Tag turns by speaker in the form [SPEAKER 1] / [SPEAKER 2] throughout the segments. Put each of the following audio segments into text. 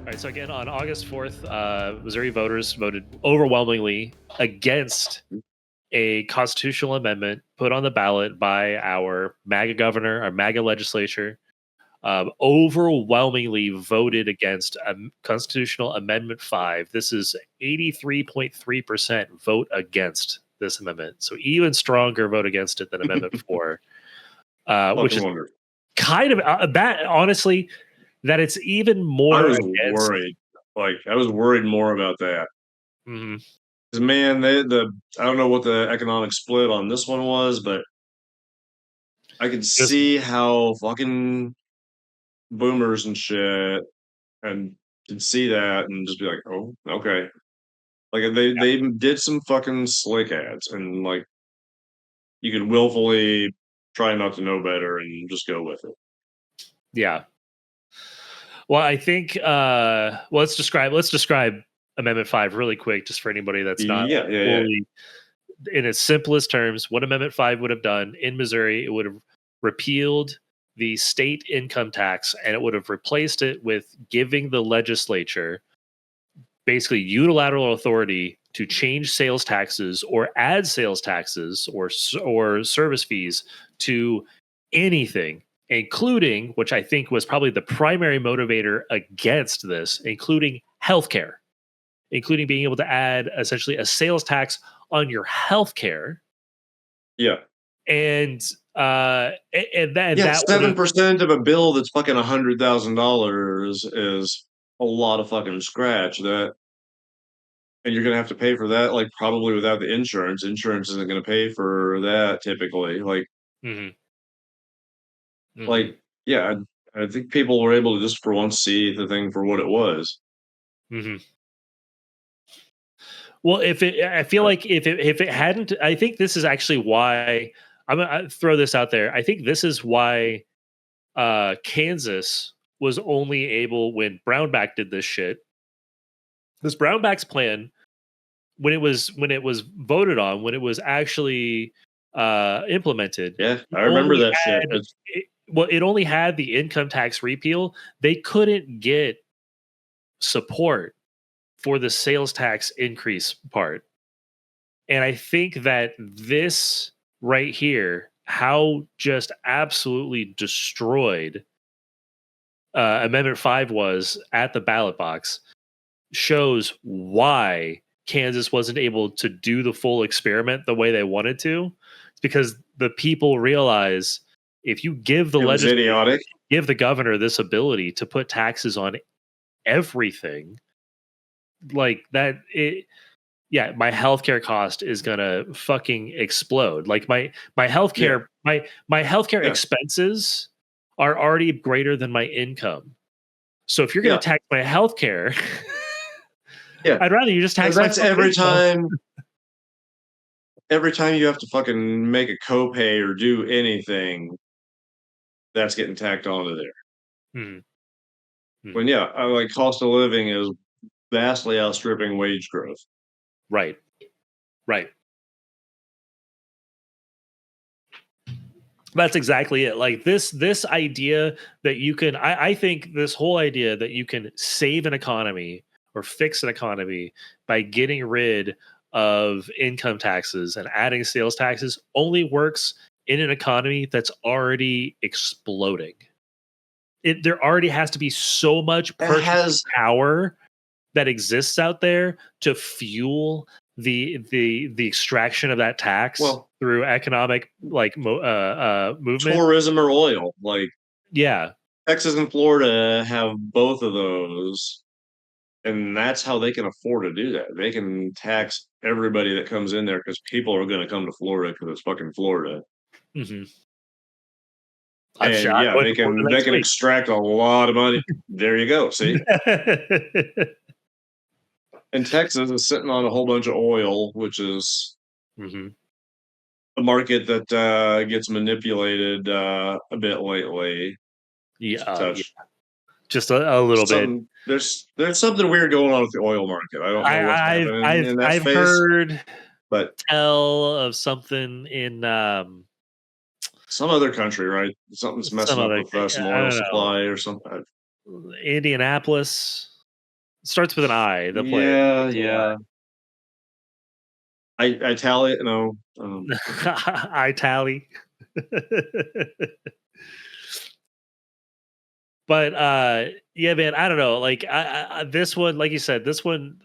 [SPEAKER 1] right, so again, on August 4th, Missouri voters voted overwhelmingly against a constitutional amendment put on the ballot by our MAGA governor, our MAGA legislature. Overwhelmingly voted against Constitutional Amendment 5. This is 83.3% vote against this amendment. So even stronger vote against it than Amendment 4, which is
[SPEAKER 2] wonderful.
[SPEAKER 1] kind of that, honestly, that it's even more
[SPEAKER 2] I was
[SPEAKER 1] against.
[SPEAKER 2] worried. I was worried more about that.
[SPEAKER 1] Mhm.
[SPEAKER 2] Because, man, I don't know what the economic split on this one was, but I could see how fucking boomers and shit and could see that and just be like, oh, okay. Like they did some fucking slick ads and like you could willfully try not to know better and just go with it.
[SPEAKER 1] Yeah. Well, I think let's describe Amendment 5 really quick, just for anybody that's not fully in its simplest terms. What Amendment 5 would have done in Missouri, it would have repealed the state income tax, and it would have replaced it with giving the legislature basically unilateral authority to change sales taxes or add sales taxes or service fees to anything, including, which I think was probably the primary motivator against this, including healthcare, including being able to add essentially a sales tax on your healthcare.
[SPEAKER 2] Yeah.
[SPEAKER 1] And then that
[SPEAKER 2] 7% of a bill that's fucking $100,000 is a lot of fucking scratch. And you're gonna have to pay for that, like probably without the insurance. Insurance isn't gonna pay for that typically. Yeah, I think people were able to just for once see the thing for what it was.
[SPEAKER 1] Mm-hmm. Well, I feel like if it hadn't, I think this is actually why I'm gonna throw this out there. I think this is why Kansas was only able, when Brownback did this shit. This Brownback's plan, when it was voted on, when it was actually implemented.
[SPEAKER 2] Yeah, I remember that shit.
[SPEAKER 1] It only had the income tax repeal. They couldn't get support for the sales tax increase part. And I think that this right here, how just absolutely destroyed Amendment 5 was at the ballot box, shows why Kansas wasn't able to do the full experiment the way they wanted to. It's because the people realize if you give the legislature, give the governor this ability to put taxes on everything, like that, my healthcare cost is gonna fucking explode. Like my healthcare, my healthcare expenses are already greater than my income. So if you're gonna tax my healthcare, I'd rather you just tax my
[SPEAKER 2] every time. Every time you have to fucking make a copay or do anything, that's getting tacked onto there. When like cost of living is vastly outstripping wage growth.
[SPEAKER 1] Right. That's exactly it. Like this idea that you can, I think this whole idea that you can save an economy or fix an economy by getting rid of income taxes and adding sales taxes only works in an economy that's already exploding. There already has to be so much purchasing power that exists out there to fuel the extraction of that tax through economic movement,
[SPEAKER 2] tourism or oil.
[SPEAKER 1] Yeah,
[SPEAKER 2] Texas and Florida have both of those, and that's how they can afford to do that. They can tax everybody that comes in there because people are going to come to Florida because it's fucking Florida.
[SPEAKER 1] Mm-hmm.
[SPEAKER 2] And they can extract a lot of money. There you go. See. And Texas is sitting on a whole bunch of oil, which is a market that gets manipulated a bit lately.
[SPEAKER 1] Just a little bit.
[SPEAKER 2] There's something weird going on with the oil market. I don't know what's happening in that space. I've heard
[SPEAKER 1] tell of something in
[SPEAKER 2] some other country, right? Something's messing up with some oil supply or something.
[SPEAKER 1] Indianapolis. Starts with an I. The pledge.
[SPEAKER 2] Yeah, yeah. I tally it. No,
[SPEAKER 1] I tally. But yeah, man, I don't know. Like this one, like you said, this one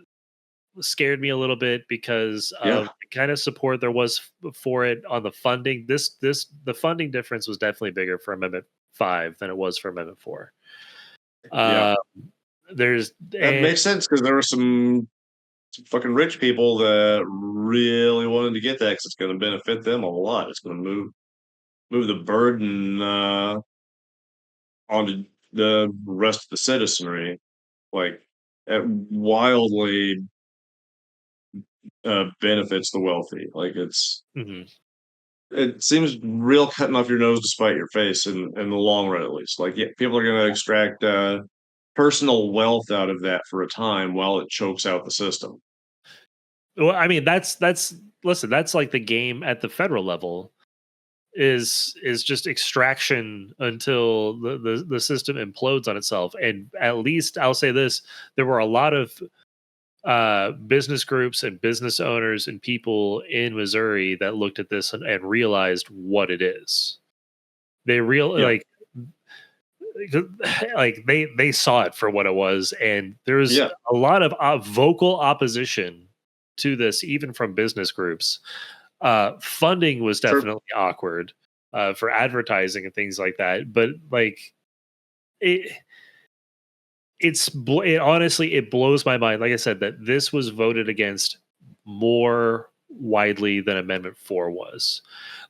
[SPEAKER 1] scared me a little bit because of
[SPEAKER 2] yeah,
[SPEAKER 1] the kind of support there was for it on the funding. The funding difference was definitely bigger for Amendment 5 than it was for Amendment 4.
[SPEAKER 2] yeah.
[SPEAKER 1] Uh, there's
[SPEAKER 2] That
[SPEAKER 1] and
[SPEAKER 2] makes sense because there were some fucking rich people that really wanted to get that because it's going to benefit them a lot. It's going to move the burden onto the rest of the citizenry. Like it wildly benefits the wealthy. Like
[SPEAKER 1] mhm.
[SPEAKER 2] it seems real cutting off your nose to spite your face in the long run, at least. Like yeah, people are going to extract personal wealth out of that for a time while it chokes out the system.
[SPEAKER 1] Well, I mean that's listen, that's like the game at the federal level is just extraction until the system implodes on itself. And at least I'll say this, there were a lot of business groups and business owners and people in Missouri that looked at this and realized what it is. They real
[SPEAKER 2] Yeah,
[SPEAKER 1] like they saw it for what it was, and there's
[SPEAKER 2] yeah,
[SPEAKER 1] a lot of vocal opposition to this, even from business groups. Funding was
[SPEAKER 2] sure.
[SPEAKER 1] definitely awkward for advertising and things like that, but like it, it honestly it blows my mind. Like I said, that this was voted against more widely than Amendment 4 was.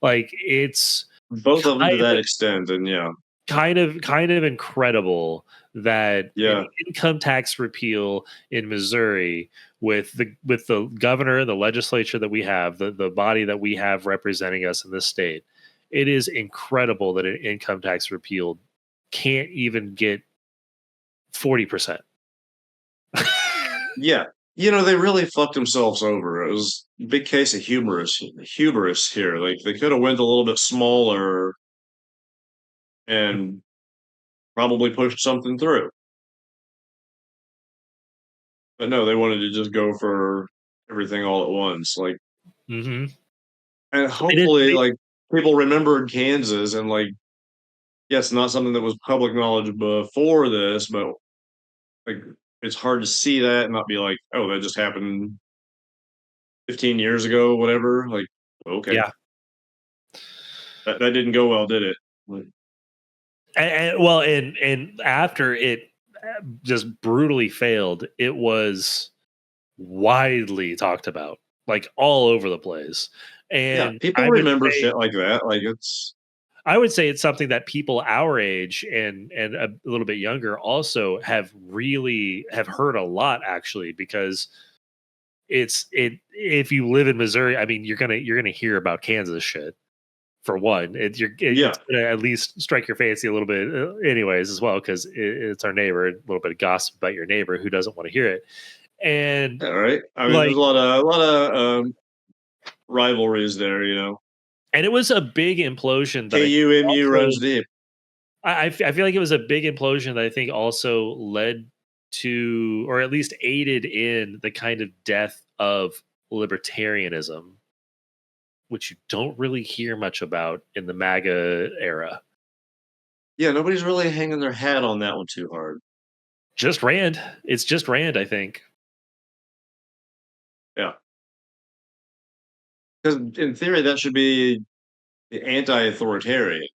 [SPEAKER 1] Like it's
[SPEAKER 2] Both of them to
[SPEAKER 1] kind
[SPEAKER 2] that
[SPEAKER 1] of
[SPEAKER 2] extent, and yeah,
[SPEAKER 1] kind of incredible that an
[SPEAKER 2] yeah,
[SPEAKER 1] income tax repeal in Missouri with the governor and the legislature that we have, the body that we have representing us in this state. It is incredible that an income tax repeal can't even get 40%.
[SPEAKER 2] yeah. You know, they really fucked themselves over. It was a big case of hubris here. Like they could have went a little bit smaller and probably pushed something through. But no, they wanted to just go for everything all at once. Like,
[SPEAKER 1] Hmm.
[SPEAKER 2] and
[SPEAKER 1] They didn't.
[SPEAKER 2] hopefully, like people remembered Kansas and like, yes, not something that was public knowledge before this, but like it's hard to see that and not be like, oh, that just happened 15 years ago, whatever. Like, okay,
[SPEAKER 1] Yeah.
[SPEAKER 2] that didn't go well, did it? Like,
[SPEAKER 1] Well, and after it just brutally failed, it was widely talked about, like all over the place.
[SPEAKER 2] yeah,
[SPEAKER 1] And
[SPEAKER 2] people remember shit like that. Like it's
[SPEAKER 1] I would say it's something that people our age and a little bit younger also have heard a lot, actually, because it if you live in Missouri, I mean you're gonna hear about Kansas shit for one.
[SPEAKER 2] yeah,
[SPEAKER 1] It's gonna at least strike your fancy a little bit, anyways, as well, because it's our neighbor. A little bit of gossip about your neighbor who doesn't want to hear it, and
[SPEAKER 2] all right. I mean, there's
[SPEAKER 1] like
[SPEAKER 2] a lot of rivalries there. You know,
[SPEAKER 1] and it was a big implosion that I think
[SPEAKER 2] KUMU runs
[SPEAKER 1] also
[SPEAKER 2] deep.
[SPEAKER 1] I feel like it was a big implosion that I think also led to, or at least aided in, the kind of death of libertarianism, which you don't really hear much about in the MAGA era.
[SPEAKER 2] Yeah, nobody's really hanging their hat on that one too hard.
[SPEAKER 1] Just Rand. It's just Rand, I think.
[SPEAKER 2] Yeah, because in theory that should be the anti-authoritarian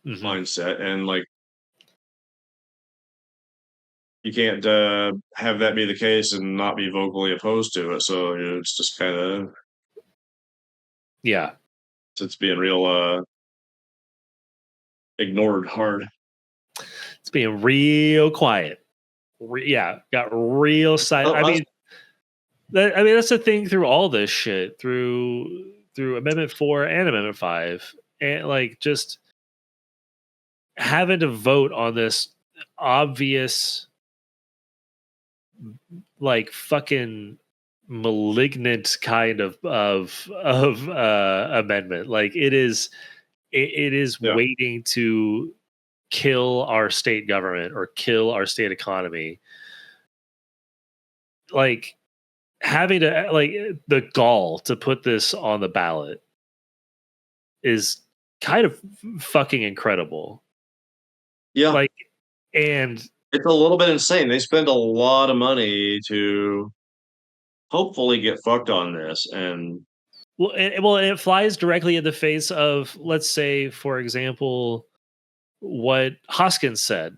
[SPEAKER 1] Hmm.
[SPEAKER 2] mindset, and like you can't have that be the case and not be vocally opposed to it. So you know, it's just kind of
[SPEAKER 1] Yeah,
[SPEAKER 2] it's being real ignored hard.
[SPEAKER 1] it's being real quiet. Yeah, got real silent.
[SPEAKER 2] Oh,
[SPEAKER 1] I mean that's the thing through all this shit, through Amendment 4 and Amendment 5, and like just having to vote on this obvious, like fucking malignant kind of amendment. Like it is
[SPEAKER 2] yeah,
[SPEAKER 1] waiting to kill our state government or kill our state economy. like having to like the gall to put this on the ballot is kind of fucking incredible.
[SPEAKER 2] Yeah.
[SPEAKER 1] Like, and
[SPEAKER 2] It's a little bit insane. They spend a lot of money to hopefully get fucked on this. And
[SPEAKER 1] it flies directly in the face of, let's say, for example, what Hoskins said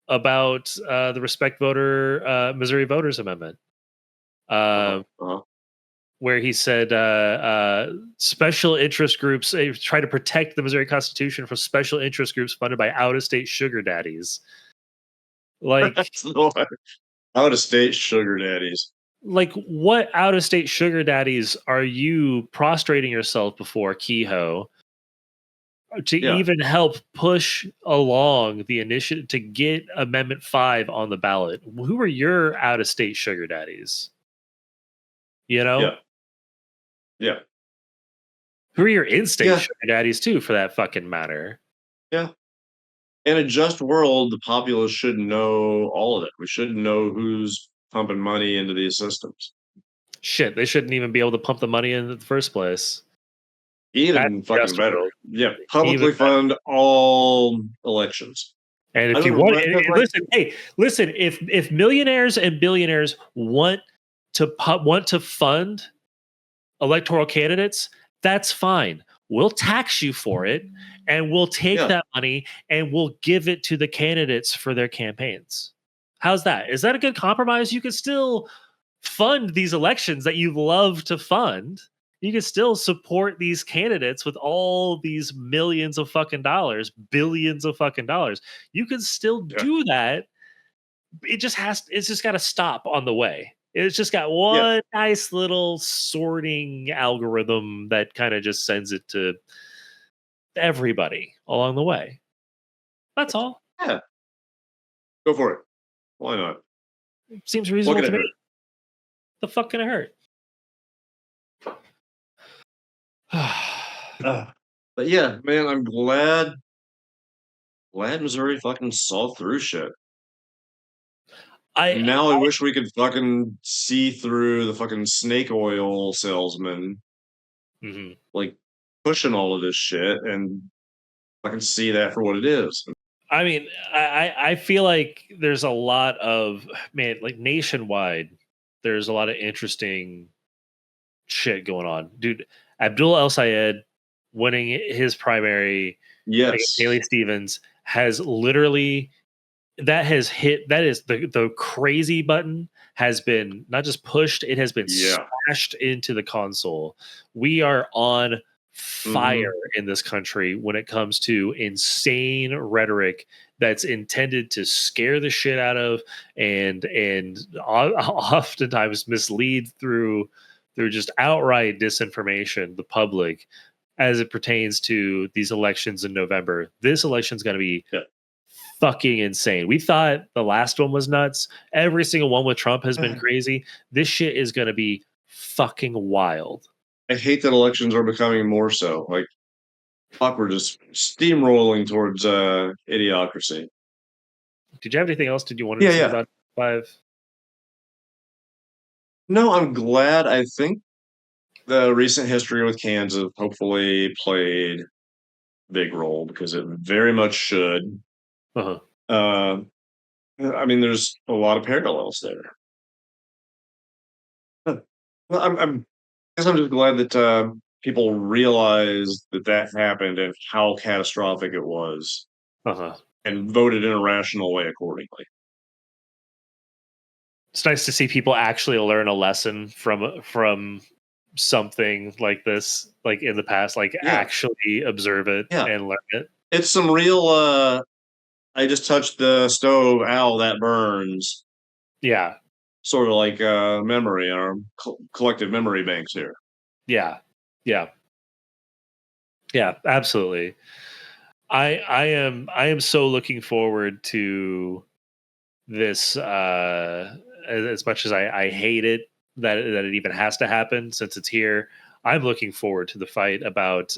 [SPEAKER 1] about the Respect Voter Missouri Voters Amendment,
[SPEAKER 2] uh,
[SPEAKER 1] where he said special interest groups try to protect the Missouri Constitution from special interest groups funded by out-of-state sugar daddies. Like,
[SPEAKER 2] that's the one. Out of state sugar daddies.
[SPEAKER 1] like what out-of-state sugar daddies are you prostrating yourself before, Kehoe, to
[SPEAKER 2] Yeah.
[SPEAKER 1] even help push along the initiative to get Amendment 5 on the ballot? Who are your out-of-state sugar daddies? You know?
[SPEAKER 2] Yeah. Yeah.
[SPEAKER 1] Who are your in-state
[SPEAKER 2] Yeah.
[SPEAKER 1] sugar daddies too, for that fucking matter?
[SPEAKER 2] Yeah. In a just world, the populace should know all of it. We should know who's pumping money into these systems.
[SPEAKER 1] Shit, they shouldn't even be able to pump the money in the first place. That's
[SPEAKER 2] Even fucking
[SPEAKER 1] just
[SPEAKER 2] better.
[SPEAKER 1] world.
[SPEAKER 2] Yeah.
[SPEAKER 1] Even
[SPEAKER 2] Publicly
[SPEAKER 1] better.
[SPEAKER 2] fund all elections.
[SPEAKER 1] And
[SPEAKER 2] I
[SPEAKER 1] if you
[SPEAKER 2] don't know
[SPEAKER 1] want,
[SPEAKER 2] what that's like.
[SPEAKER 1] listen, hey, listen. If millionaires and billionaires want to fund electoral candidates, that's fine. We'll tax you for it, and we'll take
[SPEAKER 2] Yeah.
[SPEAKER 1] that money and we'll give it to the candidates for their campaigns. How's that? Is that a good compromise? You can still fund these elections that you love to fund. You can still support these candidates with all these millions of fucking dollars, billions of fucking dollars. You can still
[SPEAKER 2] Yeah.
[SPEAKER 1] do that. It's just got to stop on the way. It's just got
[SPEAKER 2] Yeah.
[SPEAKER 1] one nice little sorting algorithm that kind of just sends it to everybody along the way. That's all.
[SPEAKER 2] Yeah. Go for it. Why not?
[SPEAKER 1] Seems
[SPEAKER 2] What
[SPEAKER 1] reasonable
[SPEAKER 2] can
[SPEAKER 1] to
[SPEAKER 2] it
[SPEAKER 1] me.
[SPEAKER 2] hurt?
[SPEAKER 1] The fuck can it hurt?
[SPEAKER 2] But yeah, man, I'm glad Missouri fucking saw through shit.
[SPEAKER 1] I
[SPEAKER 2] Now I wish we could fucking see through the fucking snake oil salesman,
[SPEAKER 1] Mhm.
[SPEAKER 2] like pushing all of this shit, and I can see that for what it is.
[SPEAKER 1] I mean, I feel like there's a lot of, man, like nationwide, there's a lot of interesting shit going on, dude. Abdul El Sayed winning his primary against
[SPEAKER 2] Yes.
[SPEAKER 1] Haley Stevens has literally, that has hit, that is the crazy button has been not just pushed, it has been
[SPEAKER 2] Yeah.
[SPEAKER 1] smashed into the console. We are on fire
[SPEAKER 2] Mhm.
[SPEAKER 1] in this country when it comes to insane rhetoric that's intended to scare the shit out of and oftentimes mislead through just outright disinformation the public as it pertains to these elections in November. This election is going to be
[SPEAKER 2] Yeah.
[SPEAKER 1] fucking insane. We thought the last one was nuts. Every single one with Trump has been crazy. This shit is going to be fucking wild.
[SPEAKER 2] I hate that elections are becoming more so. Like, fuck, we're just steamrolling towards idiocracy.
[SPEAKER 1] Did you have anything else? Did you want to
[SPEAKER 2] Yeah,
[SPEAKER 1] say
[SPEAKER 2] yeah.
[SPEAKER 1] about 5?
[SPEAKER 2] No, I'm glad. I think the recent history with Kansas hopefully played a big role because it very much should.
[SPEAKER 1] Uh-huh.
[SPEAKER 2] I mean, there's a lot of parallels there. Huh. Well, I guess I'm just glad that people realized that that happened and how catastrophic it was,
[SPEAKER 1] Uh-huh.
[SPEAKER 2] and voted in a rational way accordingly.
[SPEAKER 1] It's nice to see people actually learn a lesson from something like this, like in the past, like
[SPEAKER 2] Yeah,
[SPEAKER 1] actually observe it
[SPEAKER 2] yeah.
[SPEAKER 1] and learn it.
[SPEAKER 2] It's some real. I just touched the stove. Ow, that burns.
[SPEAKER 1] Yeah.
[SPEAKER 2] Sort of like memory, our collective memory banks here.
[SPEAKER 1] Yeah. Yeah. Yeah, absolutely. I am so looking forward to this as much as I hate it that it even has to happen since it's here. I'm looking forward to the fight about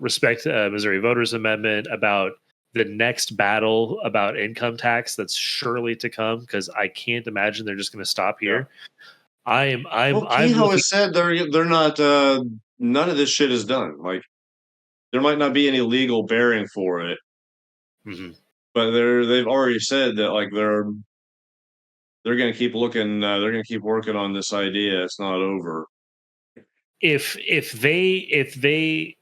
[SPEAKER 1] respect Missouri Voters Amendment, about the next battle about income tax that's surely to come, because I can't imagine they're just going to stop
[SPEAKER 2] Yeah.
[SPEAKER 1] here. I'm
[SPEAKER 2] Kehoe
[SPEAKER 1] looking.
[SPEAKER 2] has said they're not. None of this shit is done. Like there might not be any legal bearing for it,
[SPEAKER 1] Mhm.
[SPEAKER 2] but they've already said that like they're going to keep looking. They're going to keep working on this idea. It's not over.
[SPEAKER 1] If they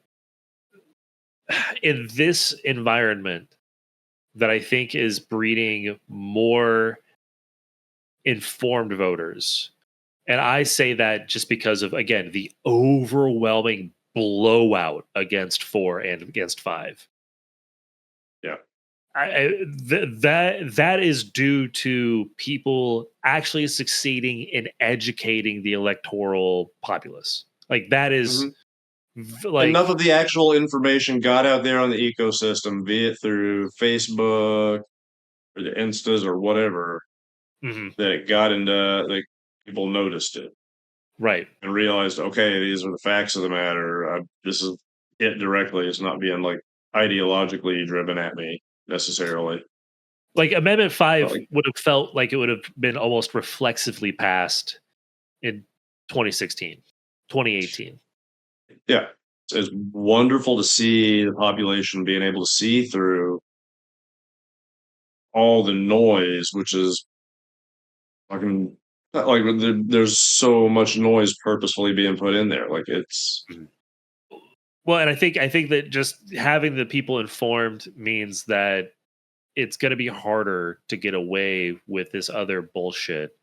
[SPEAKER 1] in this environment that I think is breeding more informed voters. And I say that just because of, again, the overwhelming blowout against 4 and against 5.
[SPEAKER 2] Yeah.
[SPEAKER 1] That is due to people actually succeeding in educating the electoral populace. Like that is
[SPEAKER 2] Enough
[SPEAKER 1] like,
[SPEAKER 2] of the actual information got out there on the ecosystem, be it through Facebook or the Instas or whatever,
[SPEAKER 1] mhm,
[SPEAKER 2] that it got into like people noticed it
[SPEAKER 1] right.
[SPEAKER 2] and realized, okay, these are the facts of the matter. This is it directly. It's not being like ideologically driven at me necessarily.
[SPEAKER 1] Like Amendment
[SPEAKER 2] But
[SPEAKER 1] 5
[SPEAKER 2] like,
[SPEAKER 1] would have felt like it would have been almost reflexively passed in 2016, 2018.
[SPEAKER 2] yeah, it's wonderful to see the population being able to see through all the noise, which is fucking like there's so much noise purposefully being put in there. Like it's
[SPEAKER 1] Mhm. Well, and I think that just having the people informed means that it's going to be harder to get away with this other bullshit.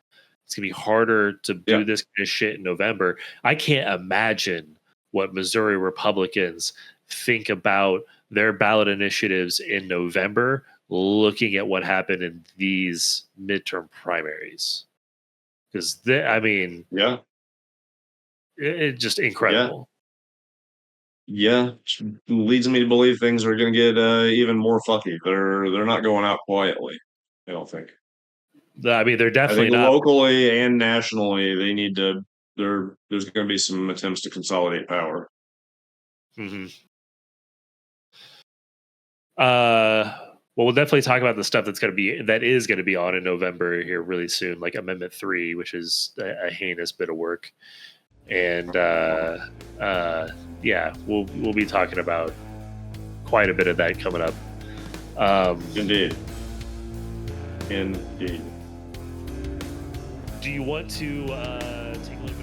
[SPEAKER 1] It's going to be harder to
[SPEAKER 2] yeah,
[SPEAKER 1] do this kind of shit in November. I can't imagine what Missouri Republicans think about their ballot initiatives in November, looking at what happened in these midterm primaries. Because, I mean,
[SPEAKER 2] yeah,
[SPEAKER 1] it's just
[SPEAKER 2] yeah,
[SPEAKER 1] incredible.
[SPEAKER 2] yeah. Which leads me to believe things are going to get even more fucky. They're not going out quietly. I don't think.
[SPEAKER 1] I mean, they're
[SPEAKER 2] I think
[SPEAKER 1] definitely not.
[SPEAKER 2] locally and nationally, they need to. There's going to be some attempts to consolidate power.
[SPEAKER 1] Mhm. Well, we'll definitely talk about the stuff that is going to be on in November here really soon, like Amendment 3, which is a heinous bit of work. And yeah, we'll be talking about quite a bit of that coming up.
[SPEAKER 2] Indeed. Indeed.
[SPEAKER 1] Do you want to take a look